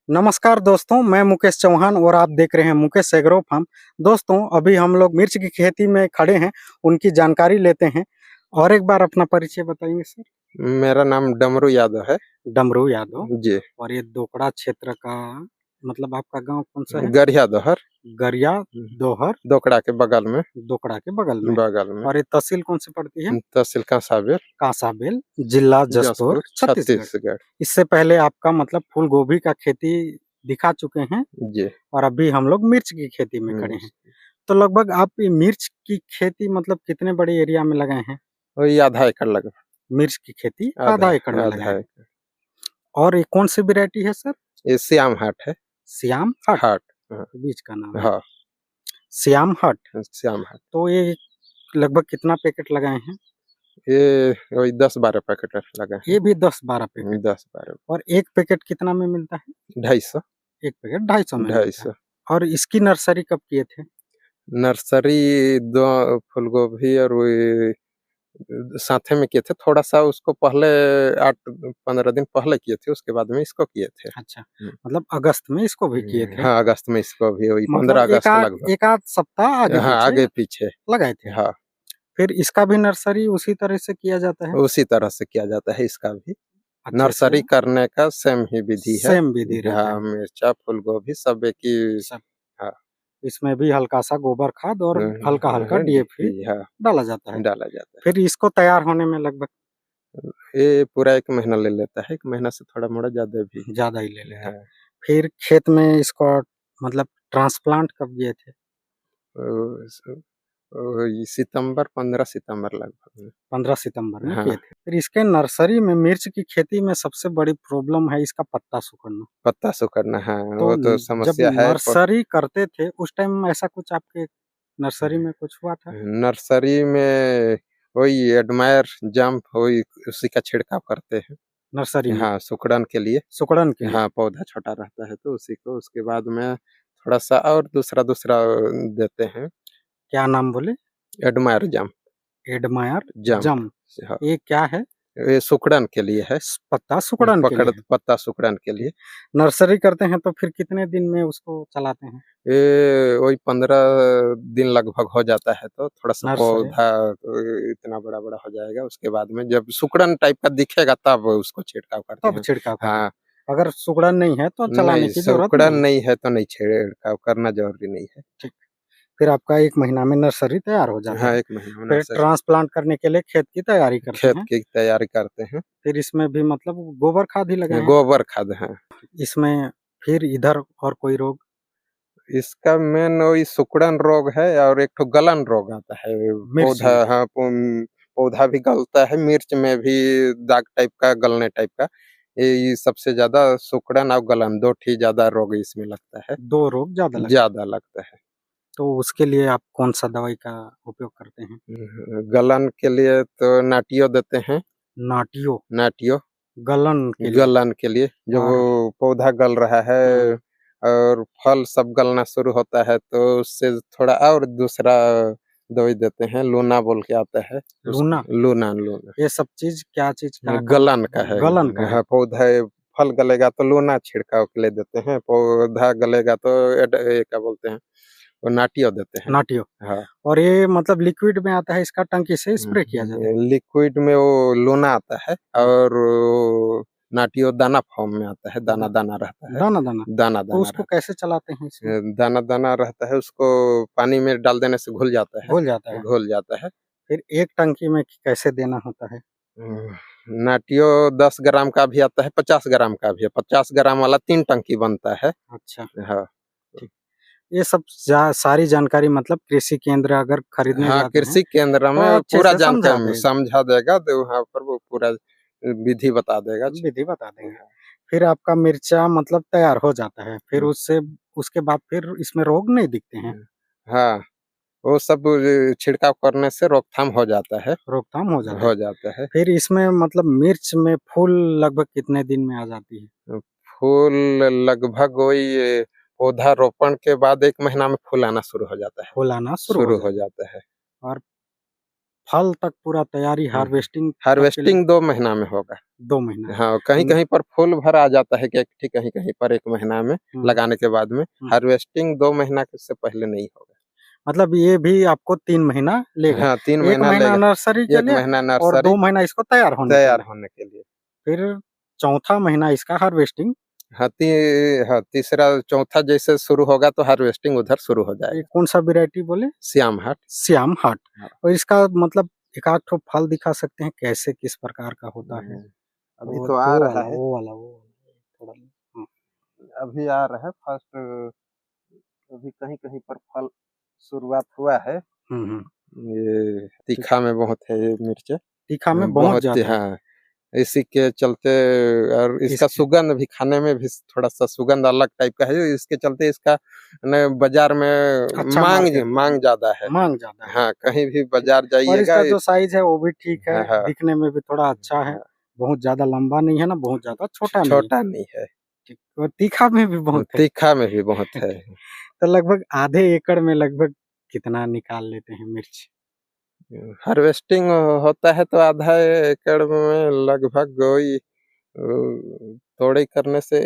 नमस्कार दोस्तों, मैं मुकेश चौहान और आप देख रहे हैं मुकेश एग्रो फार्म। दोस्तों, अभी हम लोग मिर्च की खेती में खड़े हैं, उनकी जानकारी लेते हैं। और एक बार अपना परिचय बताएंगे सर? मेरा नाम डमरू यादव है। डमरू यादव। जी। और ये दोकड़ा क्षेत्र का मतलब आपका गांव कौन सा है? गरिया दोहर। गरिया दोहर, दोकड़ा के बगल में। दोकड़ा के बगल में। बगल में। और ये तहसील कौन सी पड़ती है? तहसील कांसाबेल, कांसाबेल, जिला जसपुर, जसपुर, छत्तीसगढ़। छत्तीसगढ़। इससे पहले आपका मतलब फूल गोभी का खेती दिखा चुके हैं जी। और अभी हम लोग मिर्च की खेती में खड़े हैं। तो लगभग आप ये मिर्च की खेती मतलब कितने बड़े एरिया में लगाए हैं? वही आधा एकड़ लगभग। मिर्च की खेती आधा आधा एकड़ में लगाए आधा हैं। एकड़। और ये कौन सी वैरायटी है सर? ये श्याम हाट है। श्याम हट हाट। हाँ। बीज का नाम है, हाँ, श्याम हट। श्याम हाट। तो ये लगभग कितना पैकेट लगाए हैं? ये वही 10-12 पैकेट लगा है। ये भी 10-12 पैकेट। 10-12। और एक पैकेट कितना में मिलता है? 250। एक पैकेट 250 में मिलता है। 250। और इसकी नर्सरी कब किए थे? नर्सरी दो फूल गोभी और वही साथे में किए थे। थोड़ा-सा उसको पहले 8-15 दिन पहले किए थे, उसके बाद में इसको किए थे। अच्छा, मतलब अगस्त में इसको भी किए थे। हाँ, अगस्त में इसको भी वही 15 मतलब अगस्त लगभग। एक आध सप्ताह आगे हाँ, पीछे आगे-पीछे। लगाए थे। हाँ, फिर इसका भी नर्सरी उसी तरह से किया जाता है? उसी तरह से किया जाता है इसका भी। अच्छे से नर्सरी करने का सेम ही विधि है। सेम विधि रहता है हाँ, मिर्चा, फूल गोभी सब एक ही। सब। हाँ। इसमें भी हल्का-सा गोबर खाद और हल्का-हल्का डीएपी हाँ, डाला जाता है। डाला जाता फिर इसको तैयार होने में लगभग है। ये पूरा 1 महीना ले लेता है, 1 महीना से थोड़ा-मोड़ा ज़्यादा भी। ज़्यादा ही ले लेता है। हाँ। फिर खेत में इसको मतलब ट्रांसप्लांट कब किए थे? स ये सितंबर, 15 सितंबर लगभग में। 15 सितंबर में हाँ, किए थे। फिर इसके नर्सरी में मिर्च की खेती में सबसे बड़ी प्रॉब्लम है इसका पत्ता सिकुड़ना। पत्ता सिकुड़ना, हाँ, तो वो तो जब समस्या है। नर्सरी करते थे उस टाइम ऐसा कुछ आपके नर्सरी में कुछ हुआ था? नर्सरी में वही एडमायर जंप वही उसी का छिड़काव करते हैं। नर्सरी में हाँ, सिकुड़न के लिए। सिकुड़न के लिए हाँ, पौधा छोटा रहता है तो उसी को उसके बाद में थोड़ा-सा और दूसरा-दूसरा देते हैं। क्या नाम बोले? Admire jump. Admire jump. जम। हाँ, ये क्या है? ये सिकुड़न के लिए है। पत्ता सिकुड़न के लिए पकड़ है। पत्ता सिकुड़न के लिए। नर्सरी करते हैं तो फिर कितने दिन में उसको चलाते हैं? ये वही 15 दिन लगभग हो जाता है तो थोड़ा-सा नर्सरी पौधा इतना बड़ा-बड़ा हो जाएगा, उसके बाद में जब सिकुड़न टाइप का दिखेगा तब उसको छिड़काव करते तब हैं। छिड़काव करते हैं। हाँ, अगर सिकुड़न नहीं है तो चलाने नहीं की ज़रूरत सिकुड़न नहीं। नहीं है तो नहीं छिड़काव करना ज़रूरी नहीं है। ठीक। फिर आपका 1 महीना में नर्सरी तैयार हो जाता हाँ, है। 1 महीने में फिर नर्सरी ट्रांसप्लांट करने के लिए खेत की तैयारी करते खेत हैं। की तैयारी करते हैं। फिर इसमें भी मतलब गोबर खाद ही लगाए हैं। गोबर खाद, हाँ। इसमें फिर इधर और कोई रोग? इसका मेन वही सिकुड़न रोग है और एक ठो गलन रोग आता है। मिर्च पौधा, में हाँ, पौधा भी गलता है, मिर्च में भी दाग टाइप का, गलने टाइप का। ये सबसे ज़्यादा सिकुड़न और गलन 2 ठी ज़्यादा रोग इसमें लगता है। 2 रोग ज़्यादा लगते हैं। ज़्यादा लगता है। तो उसके लिए आप कौन-सा दवाई का उपयोग करते हैं? गलन के लिए तो नाटियो देते हैं। नाटियो, नाटियो गलन के लिए। गलन के लिए जब वो और पौधा गल रहा है हुँ, और फल सब गलना शुरू होता है तो उससे थोड़ा और दूसरा दवाई देते हैं, लूना बोल के आता है लूना, उसको। लूना लूना ये सब चीज़ क्या चीज़ का काम? गलन का है। गलन का है। हाँ, पौधा फल गलेगा तो लूना छिड़काव के लिए देते हैं, पौधा गलेगा तो ये क्या बोलते हैं, वो नाटियो देते हैं। नाटियो। हाँ। और ये मतलब लिक्विड में आता है, इसका टंकी से स्प्रे किया जाता है? लिक्विड में वो लूना आता है हुँ, और वो नाटियो दाना फॉर्म में आता है, दा दाना-दाना रहता है। दाना-दाना। तो दाना-दाना उसको रहता कैसे चलाते हैं इसमें? है। दाना-दाना रहता है, उसको पानी में डाल देने से घुल जाता है। घुल जाता है। घुल जाता है। फिर एक टंकी में कैसे देना होता है? नाटियो 10 ग्राम का भी आता है, 50 ग्राम का भी है। 50 ग्राम वाला 3 टंकी बनता है। अच्छा, हाँ। ठीक। ये सब सारी जानकारी मतलब कृषि केंद्र अगर खरीदने हाँ, जाते हैं कृषि केंद्र तो में अच्छे पूरा से समझा जानकारी देगा, समझा देगा, तो वहाँ पर वो पूरा विधि बता देगा। विधि बता देंगे। फिर आपका मिर्चा मतलब तैयार हो जाता है। फिर हुँ, उससे उसके बाद फिर इसमें रोग नहीं दिखते हैं, हुँ। हाँ। वो सब छिड़काव करने से रोकथाम हो जाता है। रोकथाम हो जाता है। हो जाता है। फिर इसमें मतलब मिर्च में फूल लगभग कितने दिन में आ जाती है? फूल लगभग वही पौधा रोपण के बाद 1 महीना में फूल आना शुरू हो जाता है। फूल आना शुरू हो शुरू हो जाता है। जाता है। और फल तक पूरा तैयारी हार्वेस्टिंग हार्वेस्टिंग 2 महीना में होगा। 2 महीना। हाँ, कहीं-कहीं पर फूल भर आ जाता है कि ठीक कहीं-कहीं पर 1 महीना में लगाने के बाद में। हार्वेस्टिंग 2 महीना से पहले नहीं होगा। मतलब ये भी आपको 3 महीना लेगा। हाँ, 3 1 महीना महीना लेगा। नर्सरी के 1 लिए महीना और 2 नर्सरी महीना इसको तैयार होने के तैयार लिए। होने के लिए। फिर चौथा महीना इसका हार्वेस्टिंग। हाँ, तीसरा चौथा जैसे शुरू होगा तो हार्वेस्टिंग उधर शुरू हो ये जाएगा। कौन-सा वैरायटी बोले? श्याम हट। श्याम हट। हाँ। और इसका मतलब एक आध ठो फल दिखा सकते हैं कैसे किस प्रकार का होता है? अभी वो तो आ रहा है। वो वाला थोड़ा हाँ। अभी आ रहा है फर्स्ट। अभी कहीं-कहीं पर फल शुरुआत हुआ है। हुँ। ये तीखा में बहुत है ये मिर्च। तीखा में बहुत ज़्यादा है। हाँ, इसी के चलते और इसका इसके सुगंध भी खाने में भी थोड़ा-सा सुगंध अलग टाइप का है, इसके चलते इसका न बाज़ार में अच्छा माँग मार्केट माँग ज़्यादा है। माँग ज़्यादा है। हाँ, कहीं भी ठीक। बाज़ार और जाइएगा इसका जो साइज़ है वो भी ठीक है, हाँ, हाँ, दिखने में भी थोड़ा अच्छा है। हाँ, बहुत ज़्यादा लंबा नहीं है ना, बहुत ज़्यादा छोटा नहीं है। छोटा नहीं है। ठीक। और तीखा में भी बहुत है। तीखा में भी बहुत है। तो लगभग आधे एकड़ में लगभग कितना निकाल लेते हैं मिर्च? हार्वेस्टिंग होता है तो आधा एकड़ में लगभग वही तोड़ाई करने से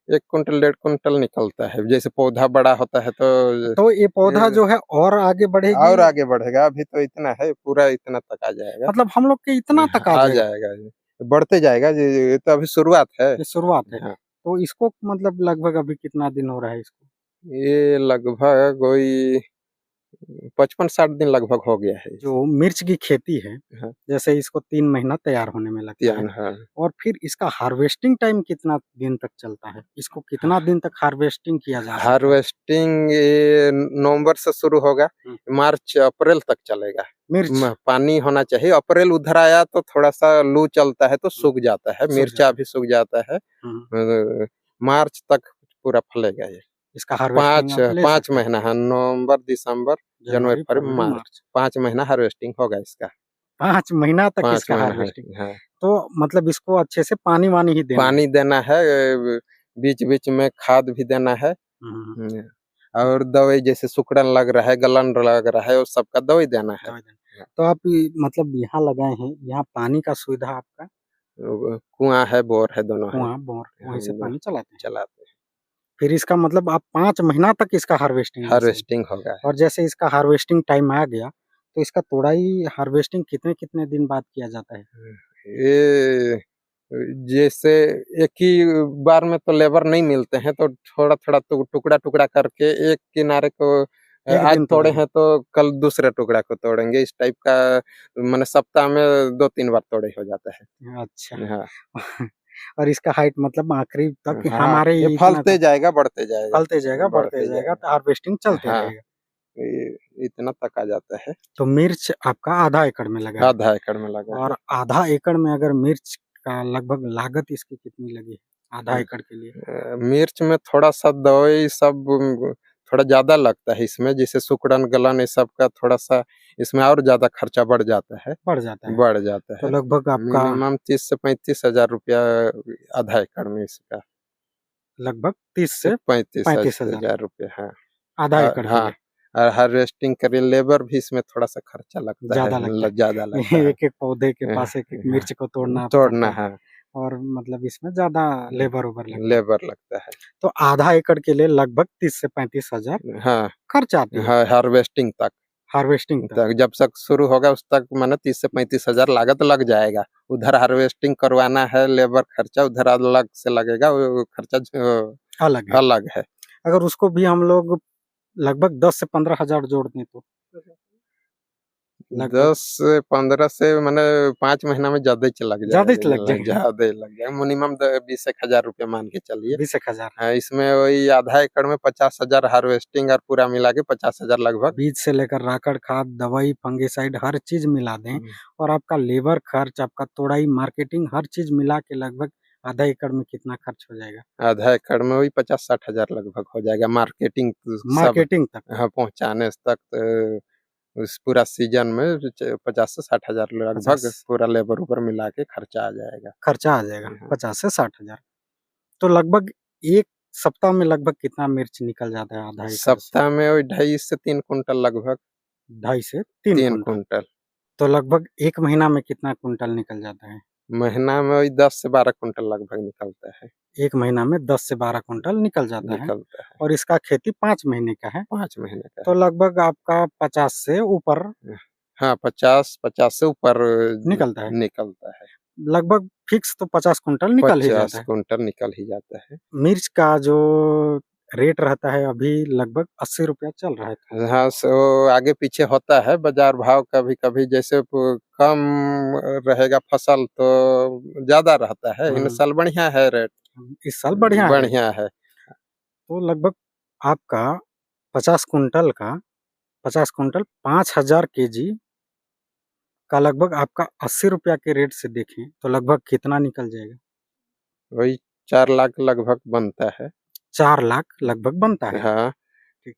1 कुंटल 1.5 कुंटल निकलता है। जैसे पौधा बड़ा होता है तो तो ये पौधा ये जो है और आगे बढ़ेगी और आगे बढ़ेगा, अभी तो इतना है, पूरा इतना तक आ जाएगा। मतलब हम लोग के इतना तक आ आ जाएगा? जाएगा ये, बढ़ते जाएगा ये तो अभी शुरुआत है। ये शुरुआत है। हाँ, तो इसको मतलब लगभग अभी कितना दिन हो रहा है इसको? ये लगभग वही 55-60 दिन लगभग हो गया है इसे। जो मिर्च की खेती है, हाँ, जैसे इसको 3 महीना तैयार होने में लगता है हाँ। और फिर इसका हार्वेस्टिंग टाइम कितना दिन तक चलता है? इसको कितना दिन तक हार्वेस्टिंग किया जा सकता है? हार्वेस्टिंग ये नवंबर से शुरू होगा, हुँ, मार्च अप्रैल तक चलेगा। मिर्च पानी होना चाहिए, अप्रैल उधर आया तो थोड़ा-सा लू चलता है तो सूख जाता है, सूख मिर्चा जाता भी सूख जाता है। हुँ, मार्च तक पूरा फलेगा ये। इसका हार्वेस्टिंग आप ले 5 सकते हैं। महीना हाँ, नवंबर, दिसंबर, जनवरी, जनवरी, फरवरी, फरवरी, मार्च मार्च 5 महीना हार्वेस्टिंग होगा इसका। 5 महीना तक 5 इसका महीना है हार्वेस्टिंग। हाँ, तो मतलब इसको अच्छे से पानी-वानी ही देना है। पानी देना है बीच-बीच में खाद भी देना है। हुँ, हुँ, और दवाई जैसे सिकुड़न लग रहा है, गलन लग रहा है, वो सबका दवाई देना है। दवाई देना। तो आप मतलब यहाँ लगाए हैं, यहाँ पानी का सुविधा आपका कुआँ है, बोर है, दोनों है। कुआँ, बोर वहीं से हम लोग पानी चलाते हैं। चलाते हैं। फिर इसका मतलब आप 5 महीना तक इसका हार्वेस्टिंग ले सकते हार्वेस्टिंग होगा। हैं और जैसे इसका हार्वेस्टिंग टाइम आ गया, तो इसका तोड़ाई हार्वेस्टिंग कितने-कितने दिन बाद किया जाता है? ये जैसे एक ही बार में तो लेबर नहीं मिलते हैं, तो थोड़ा-थोड़ा टुकड़ा-टुकड़ा करके एक किनारे को 1 आज दिन तोड़े तोड़ेंगे। हैं तो कल दूसरे टुकड़ा को तोड़ेंगे। इस टाइप का माने सप्ताह में 2-3 बार तोड़ाई हो जाता अच्छा। है। हाँ, और इसका हाइट मतलब आखिरी तक हाँ, हमारे ये इतना फलते तक जाएगा, बढ़ते जाएगा, फलते जाएगा, बढ़ते बढ़ते जाएगा, जाएगा। तो हार्वेस्टिंग चलते हाँ, रहेगा। ये इतना तक आ जाता है। तो मिर्च आपका आधा एकड़ में लगा है आधा एकड़ में लगा है। और आधा एकड़ में अगर मिर्च का लगभग लागत इसकी कितनी लगी? आधा एकड़ के लिए? मिर्च में थोड़ा-सा दवाई सब थोड़ा ज़्यादा लगता है इसमें, जैसे सिकुड़न, गलन ये सब का थोड़ा-सा इसमें और ज़्यादा खर्चा बढ़ जाता है। बढ़ जाता है। बढ़ जाता तो है। लगभग आपका मिनिमम 30 से 35 हज़ार रुपया आधा एकड़ में इसका। लगभग 30 से से 35 35,000 हज़ार रुपया हाँ। आधा एकड़ के हाँ, लिए और हार्वेस्टिंग के लिए लेबर भी इसमें थोड़ा-सा खर्चा लगता है, ज़्यादा लगता है। ज़्यादा लगता है। एक-एक पौधे के पास एक-एक हाँ, मिर्च को तोड़ना तोड़ना पड़ता है है, और मतलब इसमें ज़्यादा लेबर-वेबर लगता है। लेबर लगता है। तो आधा एकड़ के लिए लगभग 30 से 35,000 हाँ, खर्च आती है, हाँ, हार्वेस्टिंग तक। हार्वेस्टिंग तक। तक जब तक शुरू होगा उस तक माने 30 से 35 हज़ार लागत लग जाएगा। उधर हार्वेस्टिंग करवाना है, लेबर खर्चा उधर अलग से लगेगा, वो खर्चा अलग है। अलग है। अगर उसको भी हम लोग लगभग 10 से 15,000 जोड़ दें तो लगभग 10 से 15 से माने 5 महीना में ज़्यादा ही लग ज़्यादा ही लग जाएगा, जाएगा, ज़्यादा ही लग जाएगा। मिनिमम 20 एक हज़ार रुपया मान के चलिए। 20,000 इसमें वही आधा एकड़ में 50,000 हार्वेस्टिंग और पूरा मिला के 50,000 लगभग। बीज से लेकर राकड़ खाद, दवाई, फंगिसाइड हर चीज़ मिला दें हुँ, और आपका लेबर खर्च, आपका तोड़ाई, मार्केटिंग हर चीज़ मिला के लगभग आधा एकड़ में कितना खर्च हो जाएगा? आधा एकड़ में वही 50-60 हज़ार लगभग हो जाएगा मार्केटिंग सब मार्केटिंग तक हाँ, पहुँचाने तक उस पूरा सीज़न में 50 से 60 हज़ार लगभग 50 पूरा लेबर-वेबर मिला के खर्चा आ जाएगा। खर्चा आ जाएगा हाँ, 50 से 60,000। तो लगभग 1 सप्ताह में लगभग कितना मिर्च निकल जाता है आधा एकड़ से? सप्ताह में वही 2.5 से 3 कुंटल लगभग 2.5 से 3 3 कुंटल। कुंटल। तो लगभग 1 महीना में कितना कुंटल निकल जाता है? महीना में वही 10 से 12 कुंटल लगभग निकलता है। 1 महीना में 10 से 12 कुंटल निकल जाता है निकलता है। और इसका खेती 5 महीने का है, 5 महीने का तो है। लगभग आपका 50 से ऊपर हाँ, 50 से ऊपर निकलता है। निकलता है। लगभग फिक्स तो 50 कुंटल निकल ही 50 जाता है। कुंटल निकल ही जाता है। मिर्च का जो रेट रहता है अभी लगभग 80 रुपया चल रहा है। हाँ, सो आगे पीछे होता है बाज़ार भाव कभी-कभी जैसे कम रहेगा फसल तो ज़्यादा रहता है। इन साल बढ़िया है रेट। इस साल बढ़िया है। बढ़िया है। तो लगभग आपका 50 कुंटल का 50 कुंटल 5000 केजी का लगभग आपका 80 रुपया के रेट से देखें तो लगभग कितना निकल जाएगा? वही 4 लाख लगभग बनता है। 4 लाख लगभग बनता है। हाँ, ठीक,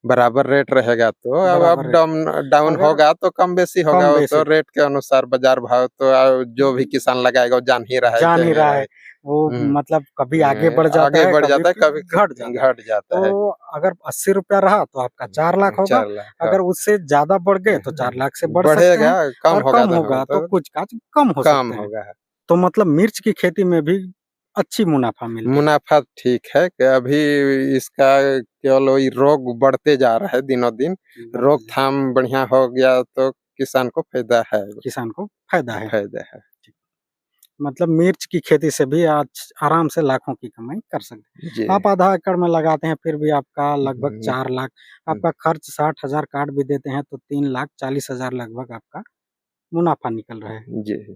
बराबर रेट रहेगा तो अब अप बराबर रेट। डाउन डाउन अगर होगा तो कम बेसी होगा, कम वो बेसी तो रेट के अनुसार बाज़ार भाव तो जो भी किसान लगाएगा वो जान ही रहा है, जान ही झेल रहा रहा है, है। वो हुँ। मतलब कभी आगे बढ़ जाता आगे है, बढ़ कभी जाता है, फिर कभी घट जाता है। घट जाता है। तो अगर 80 रुपया रहा तो आपका 4 लाख होगा, 4 लाख अगर उससे ज़्यादा बढ़ गए तो 4 लाख से बढ़ सकते बढ़ेगा, हैं कम और होगा कम होगा तो तो कुछ काच कम हो कम सकते हैं। होगा। तो मतलब मिर्च की खेती में भी अच्छी मुनाफ़ा मिलती है। मुनाफ़ा ठीक है कि अभी इसका केवल वही रोग बढ़ते जा रहा है दिनों-दिन। रोकथाम बढ़िया हो गया तो किसान को फ़ायदा है। किसान को फ़ायदा है। फ़ायदा है। मतलब मिर्च की खेती से भी आज आराम से लाखों की कमाई कर सकते जी। हैं। आप आधा एकड़ में लगाते हैं फिर भी आपका लगभग हुँ, 4 लाख, हुँ। आपका खर्च 60,000 काट भी देते हैं तो 3,40,000 लगभग आपका मुनाफ़ा निकल रहा है। जी।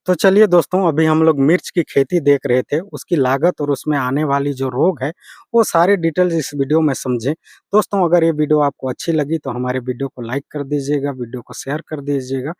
तो चलिए दोस्तों, अभी हम लोग मिर्च की खेती देख रहे थे, उसकी लागत और उसमें आने वाली जो रोग है, वो सारे डिटेल्स इस वीडियो में समझे। दोस्तों, अगर ये वीडियो आपको अच्छी लगी तो हमारे वीडियो को लाइक कर दीजिएगा, वीडियो को शेयर कर दीजिएगा